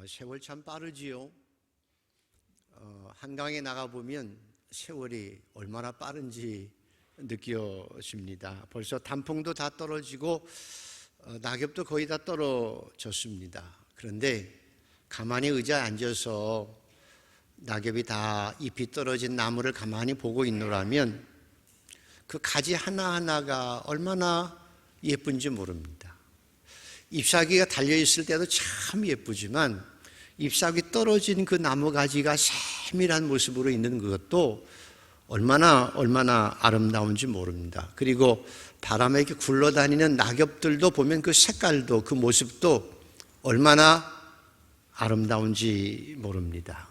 세월 참 빠르지요. 한강에 나가보면 세월이 얼마나 빠른지 느껴집니다. 벌써 단풍도 다 떨어지고 낙엽도 거의 다 떨어졌습니다. 그런데 가만히 의자에 앉아서 낙엽이 다 잎이 떨어진 나무를 가만히 보고 있노라면 그 가지 하나하나가 얼마나 예쁜지 모릅니다. 잎사귀가 달려있을 때도 참 예쁘지만 잎사귀 떨어진 그 나무 가지가 세밀한 모습으로 있는 그것도 얼마나 아름다운지 모릅니다. 그리고 바람에 이렇게 굴러다니는 낙엽들도 보면 그 색깔도 그 모습도 얼마나 아름다운지 모릅니다.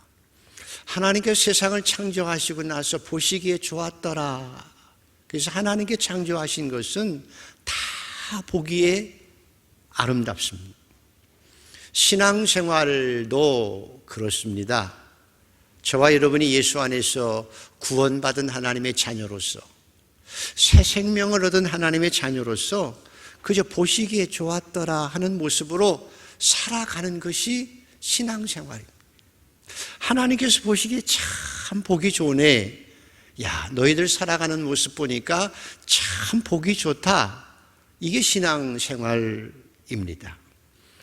하나님께서 세상을 창조하시고 나서 보시기에 좋았더라. 그래서 하나님께 창조하신 것은 다 보기에 아름답습니다. 신앙생활도 그렇습니다. 저와 여러분이 예수 안에서 구원받은 하나님의 자녀로서 새 생명을 얻은 하나님의 자녀로서 그저 보시기에 좋았더라 하는 모습으로 살아가는 것이 신앙생활입니다. 하나님께서 보시기에 참 보기 좋네. 야, 너희들 살아가는 모습 보니까 참 보기 좋다. 이게 신앙생활입니다.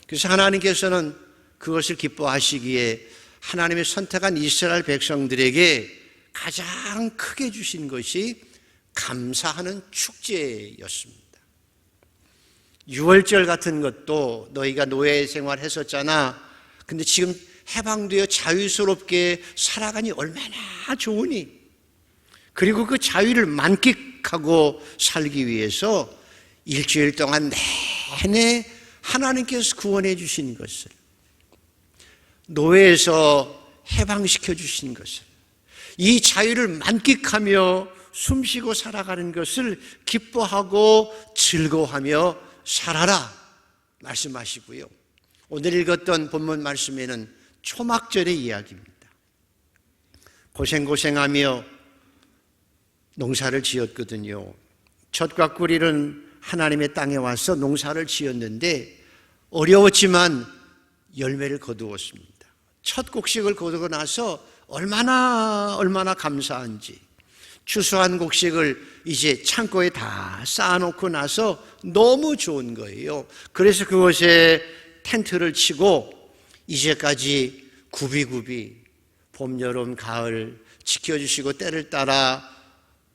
그래서 하나님께서는 그것을 기뻐하시기에 하나님의 선택한 이스라엘 백성들에게 가장 크게 주신 것이 감사하는 축제였습니다. 유월절 같은 것도 너희가 노예 생활했었잖아. 근데 지금 해방되어 자유스럽게 살아가니 얼마나 좋으니. 그리고 그 자유를 만끽하고 살기 위해서 일주일 동안 내내 하나님께서 구원해 주신 것을, 노예에서 해방시켜 주신 것을, 이 자유를 만끽하며 숨쉬고 살아가는 것을 기뻐하고 즐거워하며 살아라 말씀하시고요. 오늘 읽었던 본문 말씀에는 초막절의 이야기입니다. 고생하며 농사를 지었거든요. 젖과 꿀이는 하나님의 땅에 와서 농사를 지었는데 어려웠지만 열매를 거두었습니다. 첫 곡식을 거두고 나서 얼마나 감사한지. 추수한 곡식을 이제 창고에 다 쌓아놓고 나서 너무 좋은 거예요. 그래서 그곳에 텐트를 치고 이제까지 굽이굽이 봄, 여름, 가을 지켜주시고 때를 따라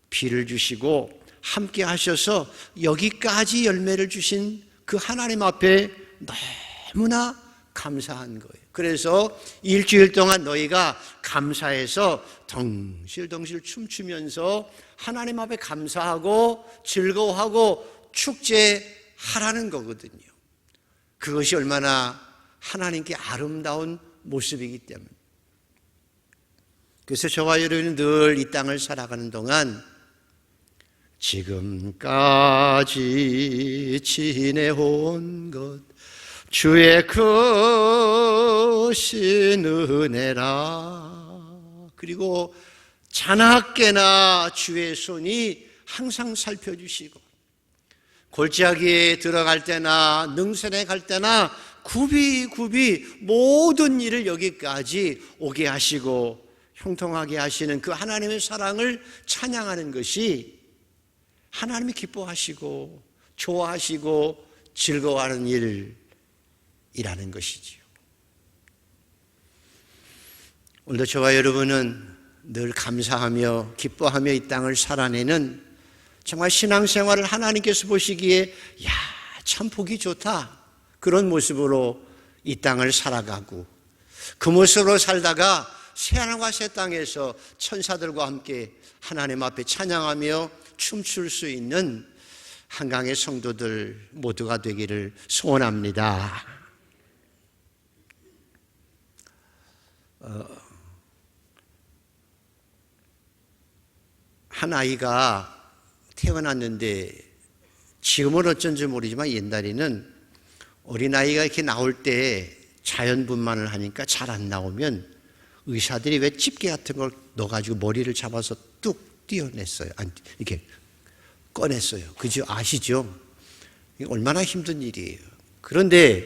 비를 주시고 함께 하셔서 여기까지 열매를 주신 그 하나님 앞에 너무나 감사한 거예요. 그래서 일주일 동안 너희가 감사해서 덩실덩실 춤추면서 하나님 앞에 감사하고 즐거워하고 축제하라는 거거든요. 그것이 얼마나 하나님께 아름다운 모습이기 때문에. 그래서 저와 여러분은 늘 이 땅을 살아가는 동안 지금까지 지내온 것 주의 크신 은혜라. 그리고 자나깨나 주의 손이 항상 살펴주시고 골짜기에 들어갈 때나 능선에 갈 때나 굽이 모든 일을 여기까지 오게 하시고 형통하게 하시는 그 하나님의 사랑을 찬양하는 것이 하나님이 기뻐하시고 좋아하시고 즐거워하는 일이라는 것이지요. 오늘도 저와 여러분은 늘 감사하며 기뻐하며 이 땅을 살아내는 정말 신앙생활을 하나님께서 보시기에 야, 참 보기 좋다. 그런 모습으로 이 땅을 살아가고 그 모습으로 살다가 새하늘과 새 땅에서 천사들과 함께 하나님 앞에 찬양하며 춤출 수 있는 한강의 성도들 모두가 되기를 소원합니다. 한 아이가 태어났는데 지금은 어쩐지 모르지만 옛날에는 어린아이가 이렇게 나올 때 자연분만을 하니까 잘 안 나오면 의사들이 왜 집게 같은 걸 넣어가지고 머리를 잡아서 뚝 띄어냈어요. 아니, 이렇게 꺼냈어요. 그죠? 아시죠? 이게 얼마나 힘든 일이에요. 그런데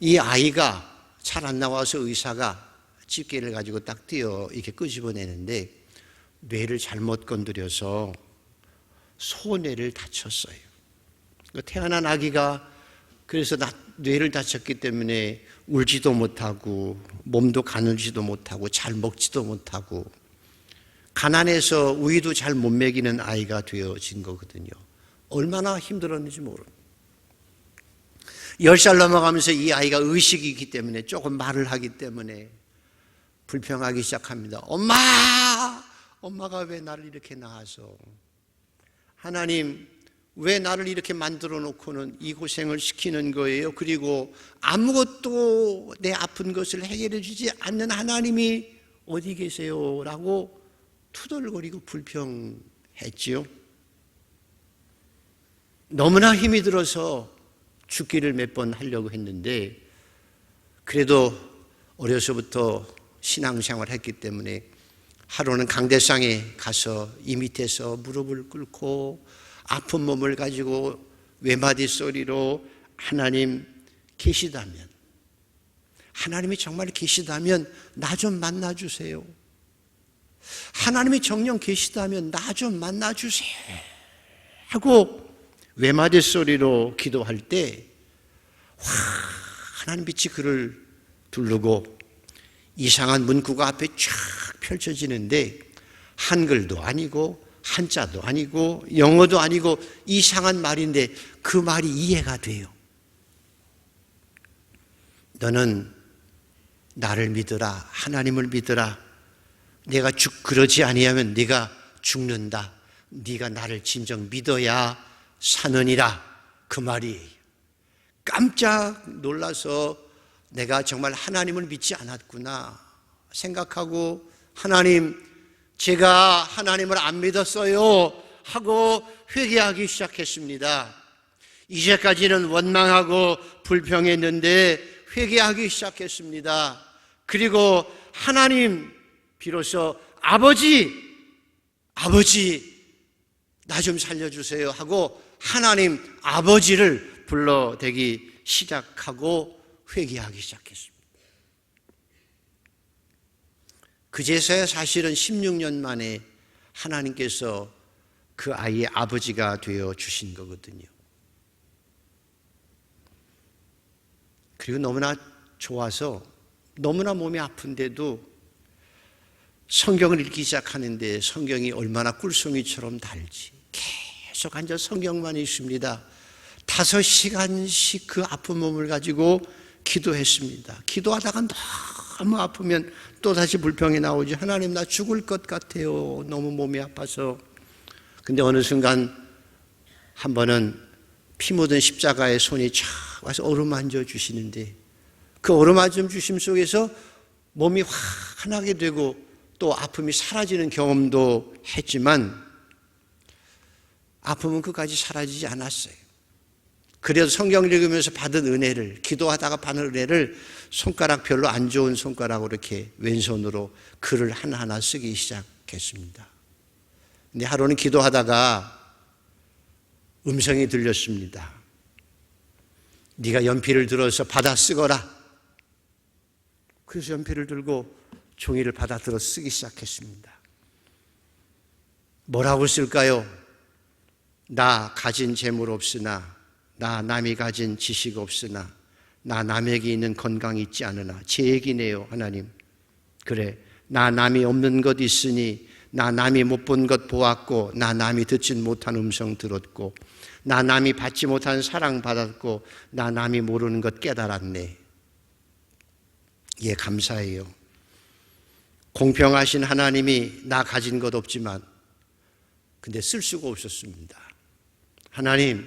이 아이가 잘 안 나와서 의사가 집게를 가지고 딱 띄어 이렇게 끄집어내는데 뇌를 잘못 건드려서 소뇌를 다쳤어요. 태어난 아기가 그래서 뇌를 다쳤기 때문에 울지도 못하고 몸도 가누지도 못하고 잘 먹지도 못하고 가난해서 우유도 잘 못 먹이는 아이가 되어진 거거든요. 얼마나 힘들었는지 모릅니다. 10살 넘어가면서 이 아이가 의식이 있기 때문에 조금 말을 하기 때문에 불평하기 시작합니다. 엄마가 왜 나를 이렇게 낳아서, 하나님 왜 나를 이렇게 만들어 놓고는 이 고생을 시키는 거예요? 그리고 아무것도 내 아픈 것을 해결해 주지 않는 하나님이 어디 계세요? 라고 투덜거리고 불평했지요. 너무나 힘이 들어서 죽기를 몇 번 하려고 했는데 그래도 어려서부터 신앙생활을 했기 때문에 하루는 강대상에 가서 이 밑에서 무릎을 꿇고 아픈 몸을 가지고 외마디 소리로 하나님 계시다면, 하나님이 정말 계시다면 나 좀 만나주세요. 하나님이 정녕 계시다면 나 좀 만나주세요 하고 외마디 소리로 기도할 때 하나님 빛이 그를 두르고 이상한 문구가 앞에 쫙 펼쳐지는데 한글도 아니고 한자도 아니고 영어도 아니고 이상한 말인데 그 말이 이해가 돼요. 너는 나를 믿으라, 하나님을 믿으라. 내가 그러지 아니하면 네가 죽는다. 네가 나를 진정 믿어야 사느니라. 그 말이에요. 깜짝 놀라서 내가 정말 하나님을 믿지 않았구나 생각하고, 하나님, 제가 하나님을 안 믿었어요 하고 회개하기 시작했습니다. 이제까지는 원망하고 불평했는데 회개하기 시작했습니다. 그리고 하나님, 비로소 아버지 나 좀 살려주세요 하고 하나님 아버지를 불러대기 시작하고 회개하기 시작했습니다. 그제서야 사실은 16년 만에 하나님께서 그 아이의 아버지가 되어 주신 거거든요. 그리고 너무나 좋아서, 너무나 몸이 아픈데도 성경을 읽기 시작하는데 성경이 얼마나 꿀송이처럼 달지. 계속 앉아 성경만 읽습니다. 5시간씩 그 아픈 몸을 가지고 기도했습니다. 기도하다가 너무 아프면 또다시 불평이 나오지. 하나님, 나 죽을 것 같아요. 너무 몸이 아파서. 근데 어느 순간 한 번은 피 묻은 십자가에 손이 촥 와서 어루만져 주시는데 그 어루만져 주심 속에서 몸이 환하게 되고 또 아픔이 사라지는 경험도 했지만 아픔은 끝까지 사라지지 않았어요. 그래서 성경을 읽으면서 받은 은혜를, 기도하다가 받은 은혜를 손가락, 별로 안 좋은 손가락으로 이렇게 왼손으로 글을 하나하나 쓰기 시작했습니다. 근데 하루는 기도하다가 음성이 들렸습니다. 네가 연필을 들어서 받아 쓰거라. 그래서 연필을 들고 종이를 받아 들어 쓰기 시작했습니다. 뭐라고 쓸까요? 나 가진 재물 없으나, 나 남이 가진 지식 없으나, 나 남에게 있는 건강이 있지 않으나. 제 얘기네요, 하나님. 그래, 나 남이 없는 것 있으니, 나 남이 못 본 것 보았고, 나 남이 듣지 못한 음성 들었고, 나 남이 받지 못한 사랑 받았고, 나 남이 모르는 것 깨달았네. 예, 감사해요. 공평하신 하나님이 나 가진 것 없지만 근데 쓸 수가 없었습니다. 하나님,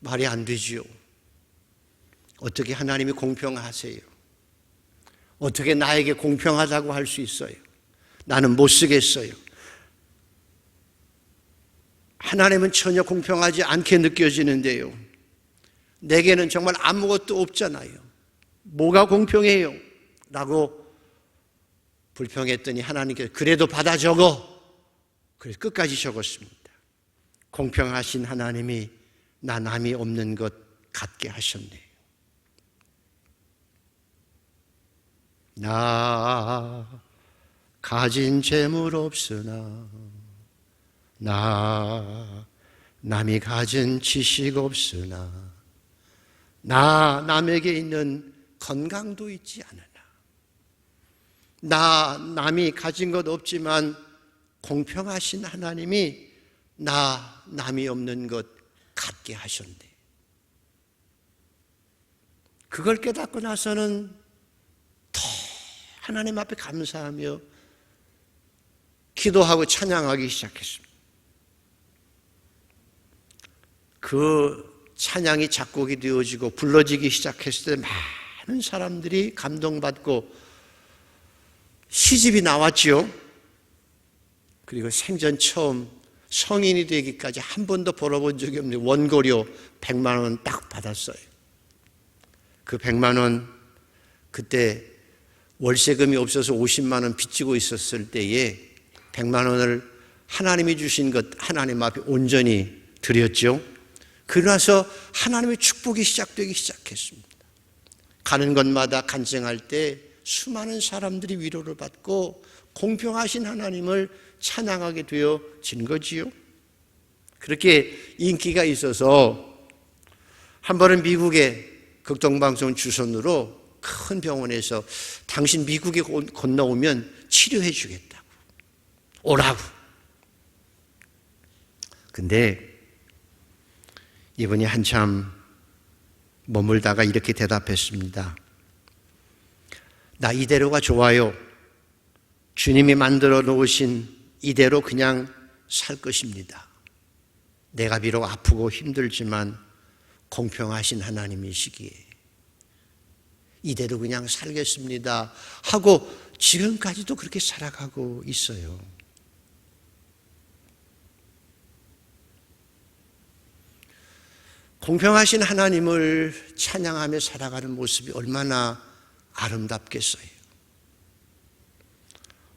말이 안 되지요. 어떻게 하나님이 공평하세요? 어떻게 나에게 공평하다고 할 수 있어요? 나는 못 쓰겠어요. 하나님은 전혀 공평하지 않게 느껴지는데요. 내게는 정말 아무것도 없잖아요. 뭐가 공평해요? 라고 불평했더니 하나님께서 그래도 받아 적어. 그래서 끝까지 적었습니다. 공평하신 하나님이 나 남이 없는 것 같게 하셨네요. 나 가진 재물 없으나, 나 남이 가진 지식 없으나, 나 남에게 있는 건강도 있지 않으나, 나 남이 가진 것 없지만 공평하신 하나님이 나 남이 없는 것 갖게 하셨네. 그걸 깨닫고 나서는 더 하나님 앞에 감사하며 기도하고 찬양하기 시작했습니다. 그 찬양이 작곡이 되어지고 불러지기 시작했을 때 많은 사람들이 감동받고 시집이 나왔지요. 그리고 생전 처음 성인이 되기까지 한 번도 벌어본 적이 없는 원고료 100만 원 딱 받았어요. 그 100만 원, 그때 월세금이 없어서 50만 원 빚지고 있었을 때에 100만 원을 하나님이 주신 것 하나님 앞에 온전히 드렸죠. 그러나서 하나님의 축복이 시작되기 시작했습니다. 가는 곳마다 간증할 때 수많은 사람들이 위로를 받고 공평하신 하나님을 찬양하게 되어진 거지요. 그렇게 인기가 있어서 한 번은 미국의 극동방송 주선으로 큰 병원에서 당신 미국에 건너오면 치료해 주겠다고 오라고. 근데 이분이 한참 머물다가 이렇게 대답했습니다. 나 이대로가 좋아요. 주님이 만들어 놓으신 이대로 그냥 살 것입니다. 내가 비록 아프고 힘들지만 공평하신 하나님이시기에 이대로 그냥 살겠습니다 하고 지금까지도 그렇게 살아가고 있어요. 공평하신 하나님을 찬양하며 살아가는 모습이 얼마나 아름답겠어요.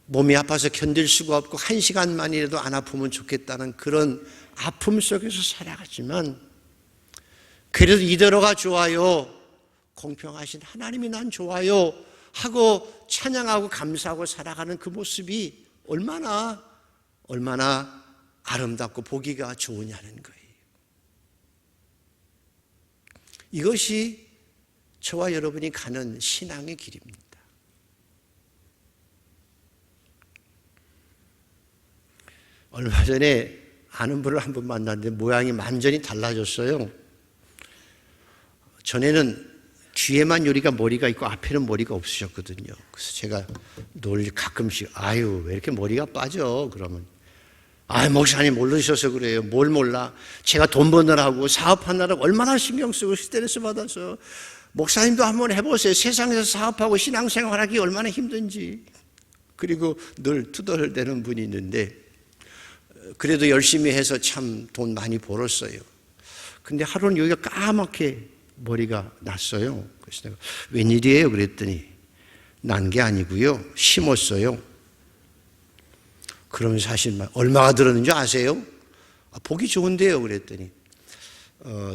몸이 아파서 견딜 수가 없고 1시간만이라도 안 아프면 좋겠다는 그런 아픔 속에서 살아가지만 그래도 이대로가 좋아요. 공평하신 하나님이 난 좋아요 하고 찬양하고 감사하고 살아가는 그 모습이 얼마나 아름답고 보기가 좋으냐는 거예요. 이것이 저와 여러분이 가는 신앙의 길입니다. 얼마 전에 아는 분을 한 분 만났는데 모양이 완전히 달라졌어요. 전에는 뒤에만 머리가 있고 앞에는 머리가 없으셨거든요. 그래서 제가 늘 가끔씩 왜 이렇게 머리가 빠져? 그러면 목사님 모르셔서 그래요. 뭘 몰라? 제가 돈 버느라고 사업하느라고 얼마나 신경 쓰고 스트레스 받아서 목사님도 한번 해보세요. 세상에서 사업하고 신앙생활하기 얼마나 힘든지. 그리고 늘 투덜대는 분이 있는데 그래도 열심히 해서 참 돈 많이 벌었어요. 근데 하루는 여기가 까맣게 머리가 났어요. 그래서 내가 웬일이에요? 그랬더니 난 게 아니고요. 심었어요. 그러면 사실 얼마가 들었는지 아세요? 보기 좋은데요. 그랬더니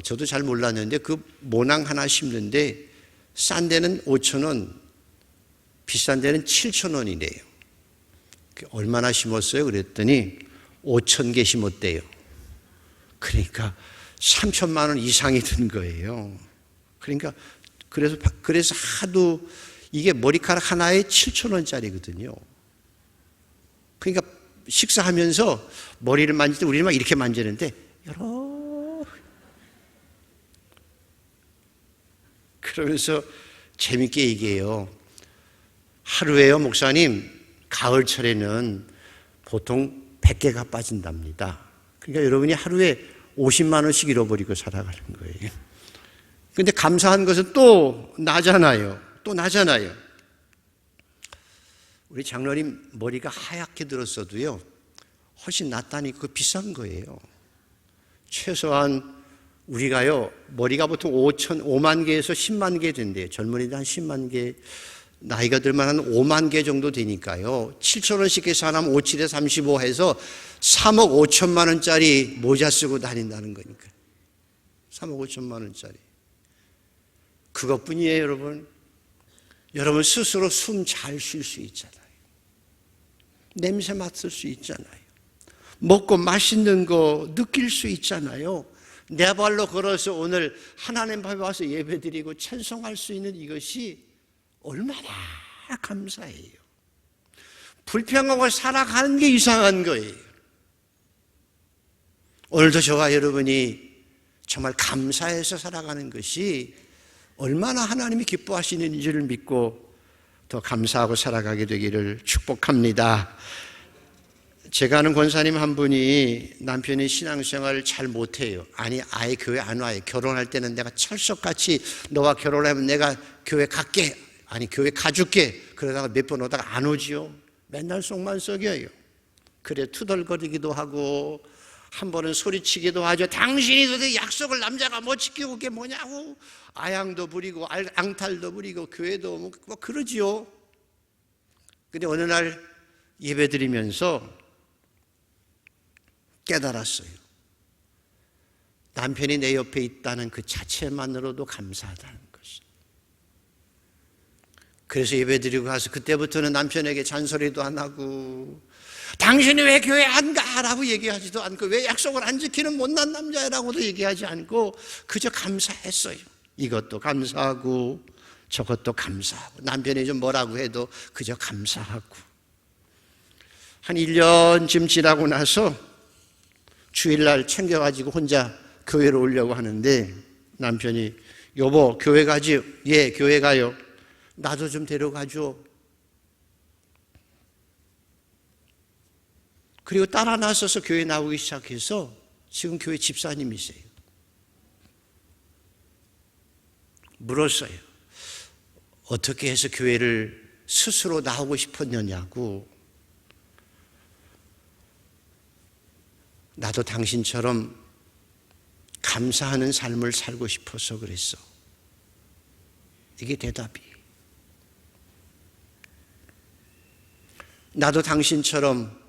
저도 잘 몰랐는데 그 모낭 하나 심는데 싼 데는 5,000원, 비싼 데는 7,000원이래요. 얼마나 심었어요? 그랬더니 5,000개 심었대요. 그러니까 3천만 원 이상이 든 거예요. 그러니까 그래서 하도 이게 머리카락 하나에 7,000원짜리거든요. 그러니까 식사하면서 머리를 만질 때 우리는 막 이렇게 만지는데 그러면서 재밌게 얘기해요. 하루에요, 목사님, 가을철에는 보통 100개가 빠진답니다. 그러니까 여러분이 하루에 50만 원씩 잃어버리고 살아가는 거예요. 그런데 감사한 것은 또 나잖아요. 우리 장로님 머리가 하얗게 들었어도요, 훨씬 낫다니까 그거 비싼 거예요. 최소한 우리가요, 머리가 보통 5만 개에서 10만 개 된대요. 젊은이들 한 10만 개, 나이가 들면 한 5만 개 정도 되니까요. 7,000원씩 해서 하나면 5, 7에 35 해서 3억 5천만 원짜리 모자 쓰고 다닌다는 거니까요. 3억 5천만 원짜리. 그것뿐이에요, 여러분. 여러분 스스로 숨 잘 쉴 수 있잖아요. 냄새 맡을 수 있잖아요. 먹고 맛있는 거 느낄 수 있잖아요. 내 발로 걸어서 오늘 하나님 앞에 와서 예배드리고 찬송할 수 있는 이것이 얼마나 감사해요. 불평하고 살아가는 게 이상한 거예요. 오늘도 저와 여러분이 정말 감사해서 살아가는 것이 얼마나 하나님이 기뻐하시는지를 믿고 더 감사하고 살아가게 되기를 축복합니다. 제가 아는 권사님 한 분이 남편이 신앙생활을 잘 못해요. 아니 아예 교회 안 와요. 결혼할 때는 내가 철석같이 너와 결혼하면 내가 교회 갈게, 아니 교회 가줄게, 그러다가 몇 번 오다가 안 오지요. 맨날 속만 썩여요. 그래 투덜거리기도 하고 한 번은 소리치기도 하죠. 당신이 도대체 약속을 남자가 못 지키고 그게 뭐냐고, 아양도 부리고 앙탈도 부리고 교회도 뭐 그러지요. 근데 어느 날 예배 드리면서 깨달았어요. 남편이 내 옆에 있다는 그 자체만으로도 감사하다는 것이. 그래서 예배 드리고 가서 그때부터는 남편에게 잔소리도 안 하고, 당신이 왜 교회 안 가? 라고 얘기하지도 않고, 왜 약속을 안 지키는 못난 남자라고도 얘기하지 않고 그저 감사했어요. 이것도 감사하고 저것도 감사하고, 남편이 좀 뭐라고 해도 그저 감사하고. 한 1년쯤 지나고 나서 주일날 챙겨가지고 혼자 교회로 오려고 하는데 남편이 여보 교회 가지? 예 교회 가요. 나도 좀 데려가줘. 그리고 따라 나서서 교회 나오기 시작해서 지금 교회 집사님이세요. 물었어요. 어떻게 해서 교회를 스스로 나오고 싶었느냐고. 나도 당신처럼 감사하는 삶을 살고 싶어서 그랬어. 이게 대답이. 나도 당신처럼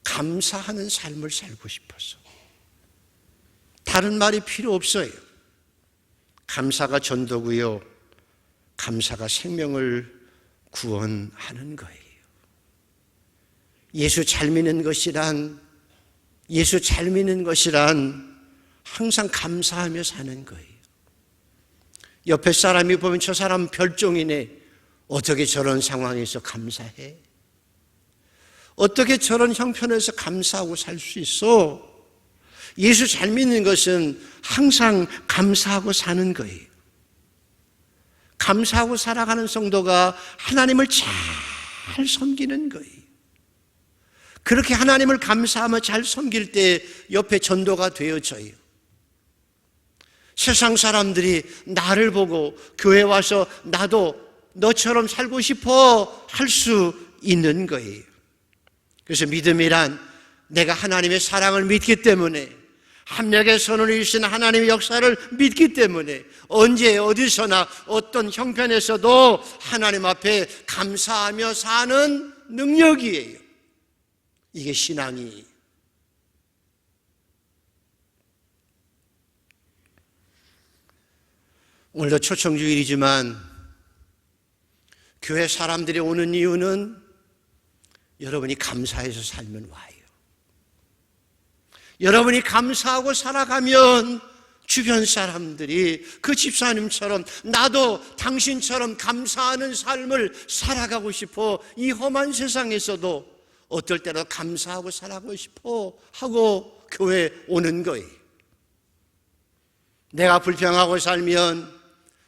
감사하는 삶을 살고 싶어서. 다른 말이 필요 없어요. 감사가 전도고요, 감사가 생명을 구원하는 거예요. 예수 잘 믿는 것이란 항상 감사하며 사는 거예요. 옆에 사람이 보면 저 사람 별종이네. 어떻게 저런 상황에서 감사해? 어떻게 저런 형편에서 감사하고 살 수 있어? 예수 잘 믿는 것은 항상 감사하고 사는 거예요. 감사하고 살아가는 성도가 하나님을 잘 섬기는 거예요. 그렇게 하나님을 감사하며 잘 섬길 때 옆에 전도가 되어져요. 세상 사람들이 나를 보고 교회 와서 나도 너처럼 살고 싶어 할 수 있는 거예요. 그래서 믿음이란 내가 하나님의 사랑을 믿기 때문에, 합력의 선을 이루신 하나님의 역사를 믿기 때문에 언제 어디서나 어떤 형편에서도 하나님 앞에 감사하며 사는 능력이에요. 이게 신앙이. 오늘도 초청주일이지만 교회 사람들이 오는 이유는 여러분이 감사해서 살면 와요. 여러분이 감사하고 살아가면 주변 사람들이 그 집사님처럼 나도 당신처럼 감사하는 삶을 살아가고 싶어, 이 험한 세상에서도 어떨 때로 감사하고 살아가고 싶어 하고 교회에 오는 거예요. 내가 불평하고 살면,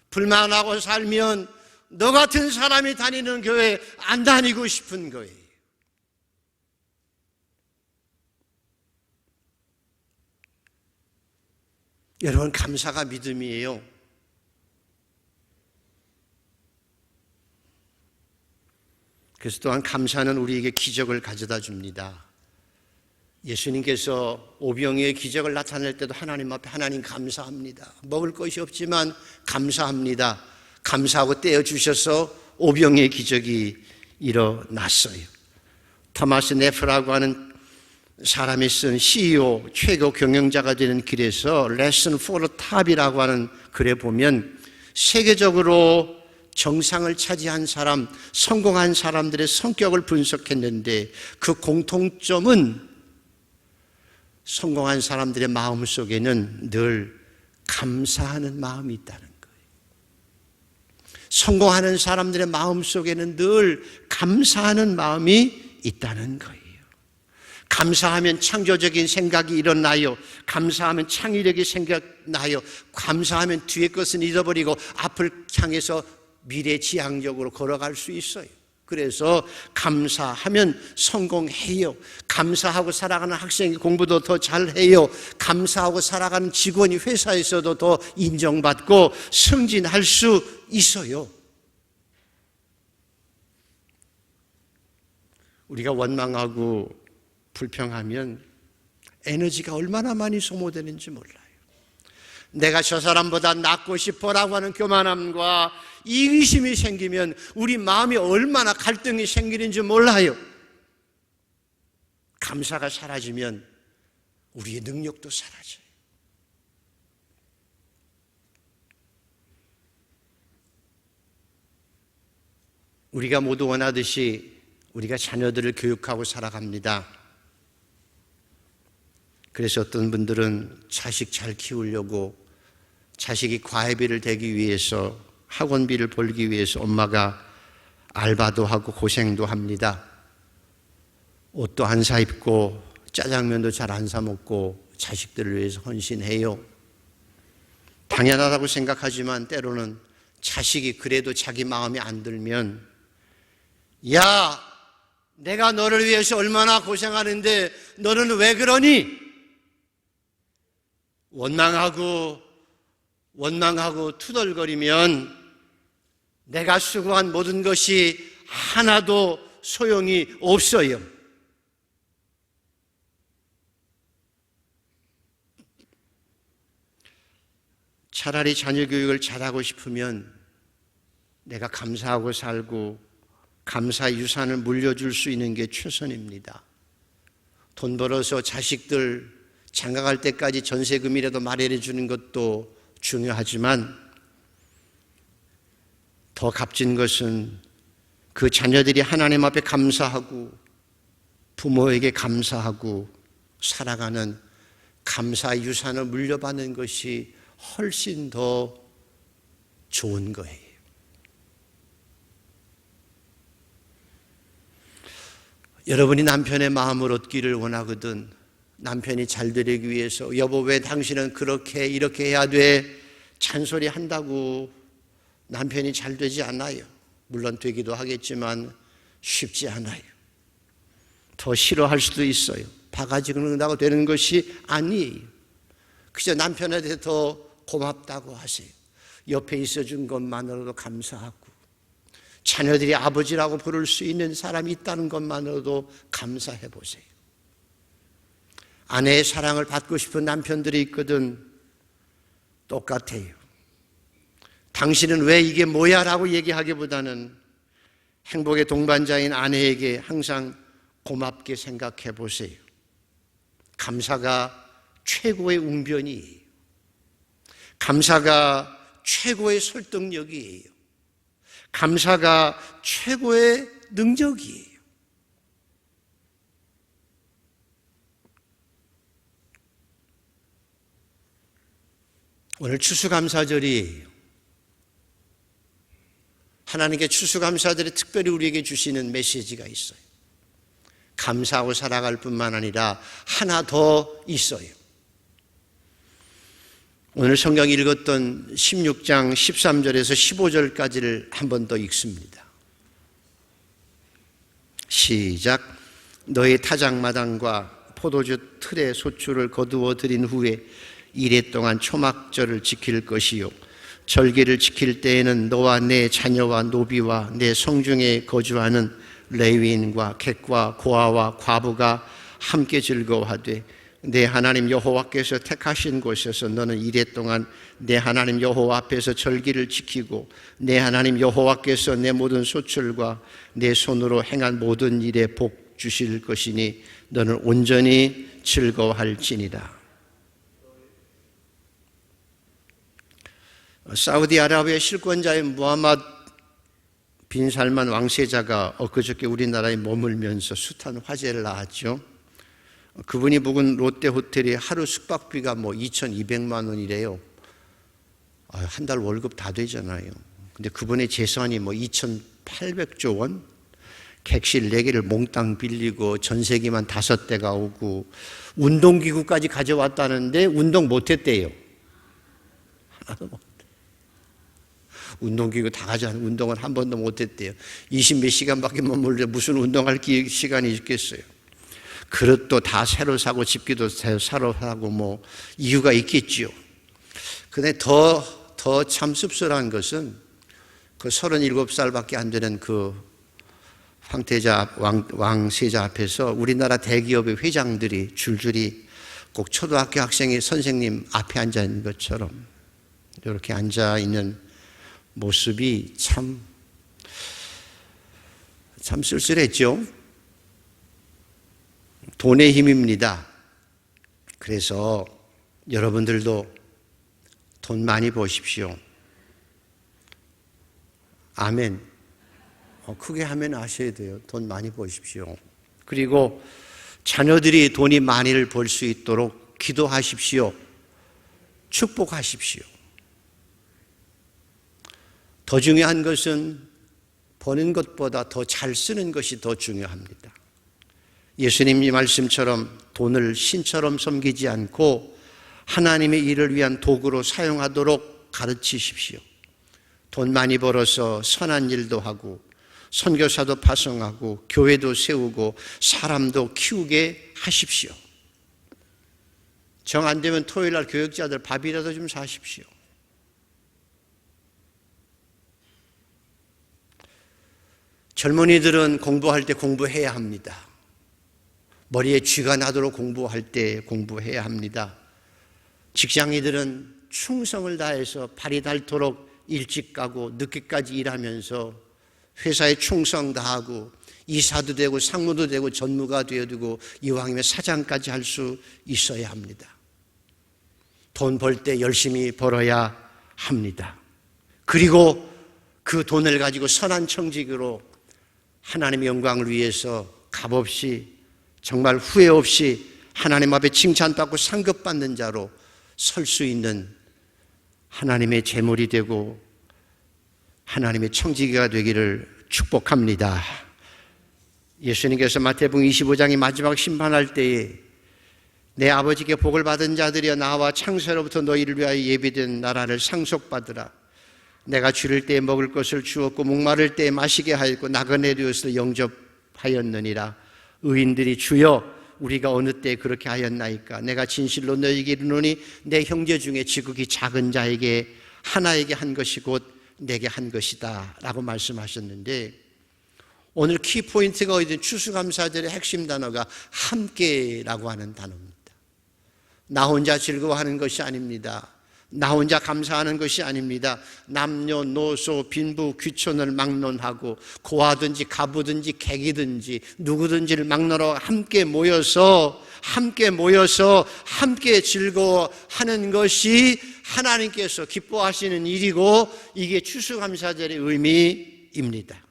불만하고 살면 너 같은 사람이 다니는 교회 안 다니고 싶은 거예요. 여러분, 감사가 믿음이에요. 그래서 또한 감사는 우리에게 기적을 가져다 줍니다. 예수님께서 오병이의 기적을 나타낼 때도 하나님 앞에 하나님 감사합니다. 먹을 것이 없지만 감사합니다. 감사하고 떼어주셔서 오병이의 기적이 일어났어요. 토마스 네프라고 하는 사람이 쓴 CEO, 최고 경영자가 되는 길에서 레슨 포 더 탑이라고 하는 글에 보면 세계적으로 정상을 차지한 사람, 성공한 사람들의 성격을 분석했는데 그 공통점은 성공한 사람들의 마음 속에는 늘 감사하는 마음이 있다는 거예요. 성공하는 사람들의 마음 속에는 늘 감사하는 마음이 있다는 거예요. 감사하면 창조적인 생각이 일어나요. 감사하면 창의력이 생겨나요. 감사하면 뒤의 것은 잊어버리고 앞을 향해서 미래지향적으로 걸어갈 수 있어요. 그래서 감사하면 성공해요. 감사하고 살아가는 학생이 공부도 더 잘해요. 감사하고 살아가는 직원이 회사에서도 더 인정받고 승진할 수 있어요. 우리가 원망하고 불평하면 에너지가 얼마나 많이 소모되는지 몰라요. 내가 저 사람보다 낫고 싶어라고 하는 교만함과 이기심이 생기면 우리 마음이 얼마나 갈등이 생기는지 몰라요. 감사가 사라지면 우리의 능력도 사라져요. 우리가 모두 원하듯이 우리가 자녀들을 교육하고 살아갑니다. 그래서 어떤 분들은 자식 잘 키우려고 자식이 과외비를 대기 위해서 학원비를 벌기 위해서 엄마가 알바도 하고 고생도 합니다. 옷도 안 사 입고 짜장면도 잘 안 사 먹고 자식들을 위해서 헌신해요. 당연하다고 생각하지만 때로는 자식이 그래도 자기 마음에 안 들면 야, 내가 너를 위해서 얼마나 고생하는데 너는 왜 그러니? 원망하고 투덜거리면 내가 수고한 모든 것이 하나도 소용이 없어요. 차라리 자녀 교육을 잘하고 싶으면 내가 감사하고 살고 감사의 유산을 물려줄 수 있는 게 최선입니다. 돈 벌어서 자식들 장가갈 때까지 전세금이라도 마련해 주는 것도 중요하지만 더 값진 것은 그 자녀들이 하나님 앞에 감사하고 부모에게 감사하고 살아가는 감사의 유산을 물려받는 것이 훨씬 더 좋은 거예요. 여러분이 남편의 마음을 얻기를 원하거든 남편이 잘 되기 위해서 여보 왜 당신은 그렇게 이렇게 해야 돼? 잔소리 한다고 남편이 잘 되지 않아요. 물론 되기도 하겠지만 쉽지 않아요. 더 싫어할 수도 있어요. 바가지 긁는다고 되는 것이 아니에요. 그저 남편한테 더 고맙다고 하세요. 옆에 있어준 것만으로도 감사하고 자녀들이 아버지라고 부를 수 있는 사람이 있다는 것만으로도 감사해 보세요. 아내의 사랑을 받고 싶은 남편들이 있거든 똑같아요. 당신은 왜 이게 뭐야? 라고 얘기하기보다는 행복의 동반자인 아내에게 항상 고맙게 생각해 보세요. 감사가 최고의 웅변이에요. 감사가 최고의 설득력이에요. 감사가 최고의 능력이에요. 오늘 추수감사절이에요. 하나님께 추수감사절에 특별히 우리에게 주시는 메시지가 있어요. 감사하고 살아갈 뿐만 아니라 하나 더 있어요. 오늘 성경 읽었던 16장 13절에서 15절까지를 한 번 더 읽습니다. 시작. 너의 타작마당과 포도주 틀에 소출을 거두어 들인 후에 이레 동안 초막절을 지킬 것이요 절기를 지킬 때에는 너와 내 자녀와 노비와 내 성중에 거주하는 레위인과 객과 고아와 과부가 함께 즐거워하되 내 하나님 여호와께서 택하신 곳에서 너는 이레 동안 내 하나님 여호와 앞에서 절기를 지키고 내 하나님 여호와께서 내 모든 소출과 내 손으로 행한 모든 일에 복 주실 것이니 너는 온전히 즐거워할지니라. 사우디아라비아의 실권자인 무함마드 빈살만 왕세자가 엊그저께 우리나라에 머물면서 숱한 화제를 낳았죠. 그분이 묵은 롯데 호텔이 하루 숙박비가 2,200만 원이래요. 한 달 월급 다 되잖아요. 근데 그분의 재산이 2,800조 원? 객실 4개를 몽땅 빌리고 전세기만 5대가 오고 운동기구까지 가져왔다는데 운동 못했대요. 하나도 못. 운동기구 다 가져왔는데 운동을 한 번도 못했대요. 20몇 시간밖에 머물러 무슨 운동할 시간이 있겠어요. 그릇도 다 새로 사고 집기도 새로 사고 이유가 있겠지요. 근데 더 참 씁쓸한 것은 그 37살밖에 안 되는 그 황태자 왕세자 앞에서 우리나라 대기업의 회장들이 줄줄이 꼭 초등학교 학생이 선생님 앞에 앉아 있는 것처럼 이렇게 앉아 있는 모습이 참 쓸쓸했죠. 돈의 힘입니다. 그래서 여러분들도 돈 많이 버십시오. 아멘. 크게 하면 아셔야 돼요. 돈 많이 버십시오. 그리고 자녀들이 돈이 많이를 벌 수 있도록 기도하십시오. 축복하십시오. 더 중요한 것은 버는 것보다 더 잘 쓰는 것이 더 중요합니다. 예수님이 말씀처럼 돈을 신처럼 섬기지 않고 하나님의 일을 위한 도구로 사용하도록 가르치십시오. 돈 많이 벌어서 선한 일도 하고 선교사도 파송하고 교회도 세우고 사람도 키우게 하십시오. 정 안 되면 토요일 날 교역자들 밥이라도 좀 사십시오. 젊은이들은 공부할 때 공부해야 합니다. 머리에 쥐가 나도록 공부할 때 공부해야 합니다. 직장인들은 충성을 다해서 발이 닳도록 일찍 가고 늦게까지 일하면서 회사에 충성 다하고 이사도 되고 상무도 되고 전무가 되어두고 이왕이면 사장까지 할 수 있어야 합니다. 돈 벌 때 열심히 벌어야 합니다. 그리고 그 돈을 가지고 선한 청직으로 하나님의 영광을 위해서 값없이 정말 후회 없이 하나님 앞에 칭찬받고 상급받는 자로 설 수 있는 하나님의 제물이 되고 하나님의 청지기가 되기를 축복합니다. 예수님께서 마태복음 25장의 마지막 심판할 때에 내 아버지께 복을 받은 자들이여 나와 창세로부터 너희를 위하여 예비된 나라를 상속받으라. 내가 줄일 때에 먹을 것을 주었고 목마를 때에 마시게 하였고 나그네 되었을 때 영접하였느니라. 의인들이 주여 우리가 어느 때 그렇게 하였나이까. 내가 진실로 너희에게 이르노니 내 형제 중에 지극히 작은 자에게 하나에게 한 것이 곧 내게 한 것이다 라고 말씀하셨는데, 오늘 키포인트가 어디든 추수감사절의 핵심 단어가 함께라고 하는 단어입니다. 나 혼자 즐거워하는 것이 아닙니다. 나 혼자 감사하는 것이 아닙니다. 남녀노소 빈부 귀촌을 막론하고 고아든지 가부든지 객이든지 누구든지를 막론하고 함께 모여서 함께 즐거워하는 것이 하나님께서 기뻐하시는 일이고 이게 추수감사절의 의미입니다.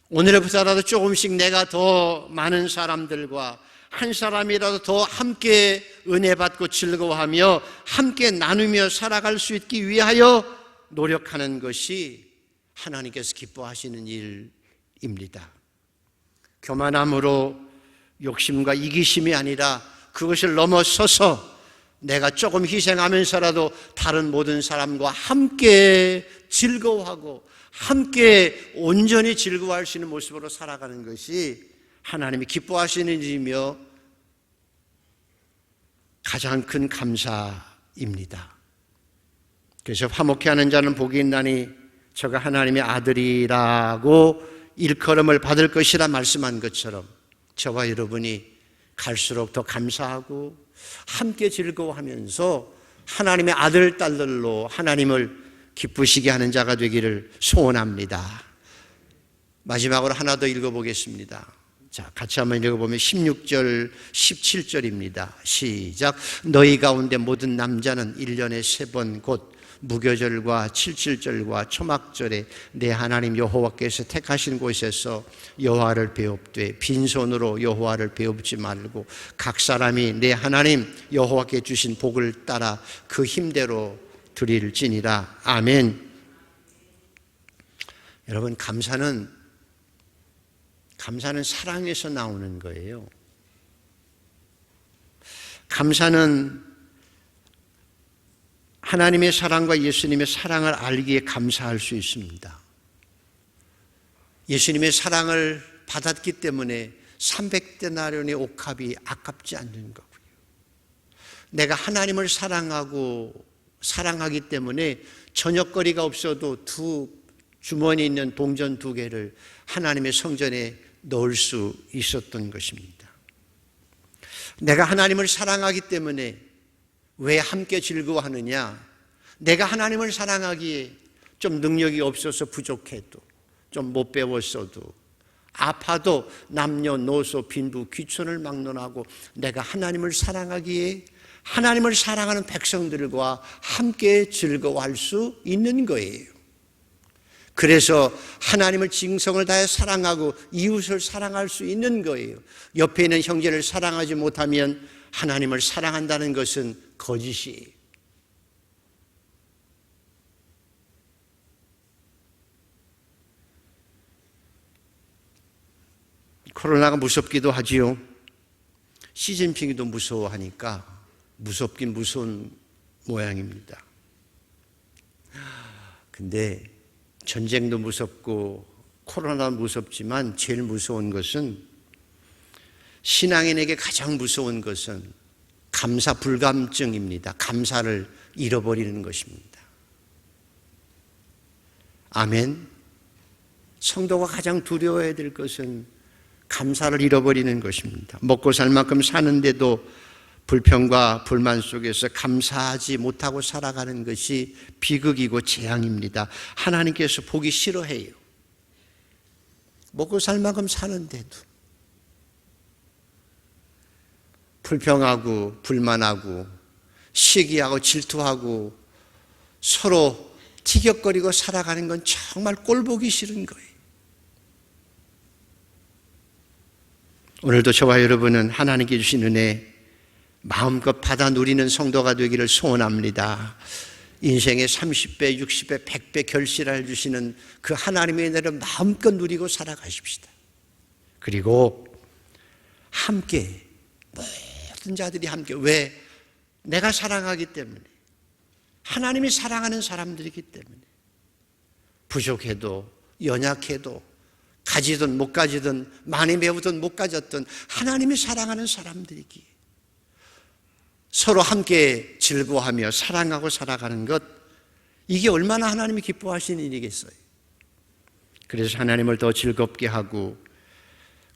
오늘부터라도 조금씩 내가 더 많은 사람들과 한 사람이라도 더 함께 은혜 받고 즐거워하며 함께 나누며 살아갈 수 있기 위하여 노력하는 것이 하나님께서 기뻐하시는 일입니다. 교만함으로 욕심과 이기심이 아니라 그것을 넘어서서 내가 조금 희생하면서라도 다른 모든 사람과 함께 즐거워하고 함께 온전히 즐거워할 수 있는 모습으로 살아가는 것이 하나님이 기뻐하시는 일이며 가장 큰 감사입니다. 그래서 화목해하는 자는 복이 있나니 저가 하나님의 아들이라고 일컬음을 받을 것이라 말씀한 것처럼 저와 여러분이 갈수록 더 감사하고 함께 즐거워하면서 하나님의 아들, 딸들로 하나님을 기쁘시게 하는 자가 되기를 소원합니다. 마지막으로 하나 더 읽어보겠습니다. 자, 같이 한번 읽어보면 16절, 17절입니다. 시작. 너희 가운데 모든 남자는 1년에 3번 곧 무교절과 칠칠절과 초막절에 내 하나님 여호와께서 택하신 곳에서 여호와를 배웁되 빈손으로 여호와를 배웁지 말고 각 사람이 내 하나님 여호와께 주신 복을 따라 그 힘대로 드릴지니라. 아멘. 여러분, 감사는 사랑에서 나오는 거예요. 감사는 하나님의 사랑과 예수님의 사랑을 알기에 감사할 수 있습니다. 예수님의 사랑을 받았기 때문에 300데나리온의 옥합이 아깝지 않는 거고요. 내가 하나님을 사랑하기 때문에 저녁거리가 없어도 두 주머니에 있는 동전 2개를 하나님의 성전에 넣을 수 있었던 것입니다. 내가 하나님을 사랑하기 때문에 왜 함께 즐거워하느냐? 내가 하나님을 사랑하기에 좀 능력이 없어서 부족해도, 좀 못 배웠어도, 아파도 남녀노소 빈부 귀천을 막론하고 내가 하나님을 사랑하기에 하나님을 사랑하는 백성들과 함께 즐거워할 수 있는 거예요. 그래서 하나님을 정성을 다해 사랑하고 이웃을 사랑할 수 있는 거예요. 옆에 있는 형제를 사랑하지 못하면 하나님을 사랑한다는 것은 거짓이에요. 코로나가 무섭기도 하지요. 시진핑이도 무서워하니까 무섭긴 무서운 모양입니다. 근데 전쟁도 무섭고 코로나도 무섭지만 제일 무서운 것은, 신앙인에게 가장 무서운 것은 감사 불감증입니다. 감사를 잃어버리는 것입니다. 아멘. 성도가 가장 두려워해야 될 것은 감사를 잃어버리는 것입니다. 먹고 살 만큼 사는데도 불평과 불만 속에서 감사하지 못하고 살아가는 것이 비극이고 재앙입니다. 하나님께서 보기 싫어해요. 먹고 살 만큼 사는데도 불평하고 불만하고 시기하고 질투하고 서로 티격거리고 살아가는 건 정말 꼴보기 싫은 거예요. 오늘도 저와 여러분은 하나님께 주신 은혜 마음껏 받아 누리는 성도가 되기를 소원합니다. 인생의 30배, 60배, 100배 결실을 주시는 그 하나님의 은혜를 마음껏 누리고 살아가십시다. 그리고 함께, 모든 자들이 함께, 왜? 내가 사랑하기 때문에, 하나님이 사랑하는 사람들이기 때문에, 부족해도 연약해도 가지든 못 가지든 많이 배우든 못 가졌든 하나님이 사랑하는 사람들이기에 서로 함께 즐거워하며 사랑하고 살아가는 것, 이게 얼마나 하나님이 기뻐하시는 일이겠어요. 그래서 하나님을 더 즐겁게 하고,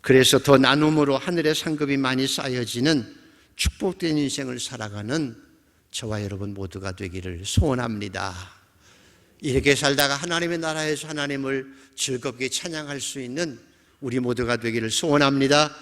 그래서 더 나눔으로 하늘의 상급이 많이 쌓여지는 축복된 인생을 살아가는 저와 여러분 모두가 되기를 소원합니다. 이렇게 살다가 하나님의 나라에서 하나님을 즐겁게 찬양할 수 있는 우리 모두가 되기를 소원합니다.